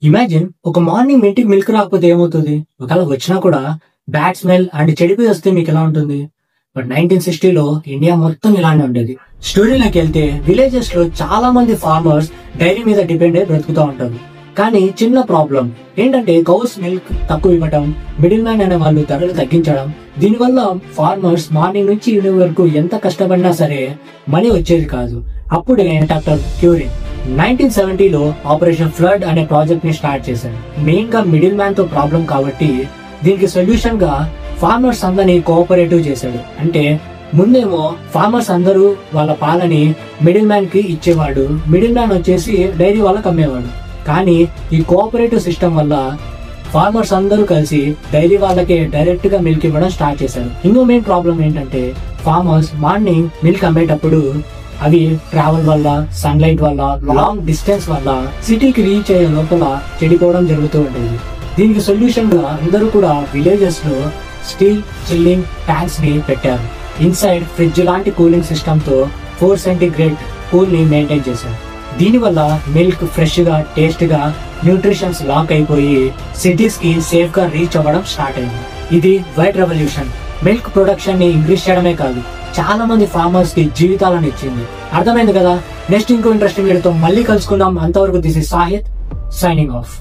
Imagine ఒక morning మీ ఇంటికి milk రాకపోతే ఏమవుతుంది? ఒకవేళ వచ్చినా కూడా బ్యాడ్ స్మెల్ అండ్ చెడిపోయి వస్తే మీకు ఎలా ఉంటుంది? బట్ 1960లో ఇండియా మొత్తం ఇలానే ఉండేది. స్టోరీలోకి వెళ్తే విలేజెస్ లో చాలా మంది ఫార్మర్స్ డైరీ మీద డిపెండ్ అయి బ్రతుకుతూ ఉంటారు. కానీ చిన్న ప్రాబ్లం ఏంటంటే కౌస్ మిల్క్ తక్కువ ఇవ్వటం, మిడిల్ మ్యాన్ అనే వాళ్ళు ధరలు తగ్గించడం. దీనివల్ల ఫార్మర్స్ మార్నింగ్ నుంచి ఈవినింగ్ వరకు ఎంత కష్టపడినా సరే మనీ వచ్చేది కాదు. అప్పుడే డాక్టర్ క్యూరీ 1970లో ఆపరేషన్ ఫ్లడ్ అనే ప్రాజెక్ట్ ని స్టార్ట్ చేశారు. మెయిన్ గా మిడిల్ మ్యాన్ తో ప్రాబ్లం కాబట్టి దీనికి సొల్యూషన్ గా ఫార్మర్స్ అందరినీ కోఆపరేటివ్ చేశాడు. అంటే ముందేమో ఫార్మర్స్ అందరూ వాళ్ళ పాలని మిడిల్ మ్యాన్ కి ఇచ్చేవాడు, మిడిల్ మ్యాన్ వచ్చేసి డైరీ వాళ్ళకి అమ్మేవాడు. కానీ ఈ కోఆపరేటివ్ సిస్టమ్ వల్ల ఫార్మర్స్ అందరూ కలిసి డైరీ వాళ్ళకి డైరెక్ట్ గా మిల్క్ ఇవ్వడం స్టార్ట్ చేశారు. ఇంకో మెయిన్ ప్రాబ్లం ఏంటంటే ఫార్మర్స్ మార్నింగ్ మిల్క్ అమ్మేటప్పుడు అవి ట్రావెల్ వల్ల, సన్లైట్ వల్ల, లాంగ్ డిస్టెన్స్ వల్ల సిటీకి రీచ్ అయ్యే లోపల చెడిపోవడం జరుగుతూ ఉండేది. దీనికి సొల్యూషన్ గా అందరూ కూడా విలేజెస్ లో స్టీల్ చిల్లింగ్ ట్యాంక్స్ ని పెట్టారు. ఇన్సైడ్ ఫ్రిడ్జ్ లాంటి కూలింగ్ సిస్టమ్ తో 4 సెంటీగ్రేడ్ కూల్ ని మెయింటైన్ చేశారు. దీనివల్ల మిల్క్ ఫ్రెష్ గా, టేస్ట్ గా, న్యూట్రిషన్స్ లాక్ అయిపోయి సిటీస్ కి సేఫ్ గా రీచ్ అవ్వడం స్టార్ట్ అయింది. ఇది వైట్ రెవల్యూషన్. మిల్క్ ప్రొడక్షన్ ని ఇంక్రీజ్ చేయడమే కాదు, చాలా మంది ఫార్మర్స్ కి జీవితాలను ఇచ్చింది. అర్థమైంది కదా? నెక్స్ట్ ఇంకో ఇంట్రెస్టింగ్ వీడియోతో మళ్ళీ కలుసుకుందాం. అంతవరకు this is Sahith signing off.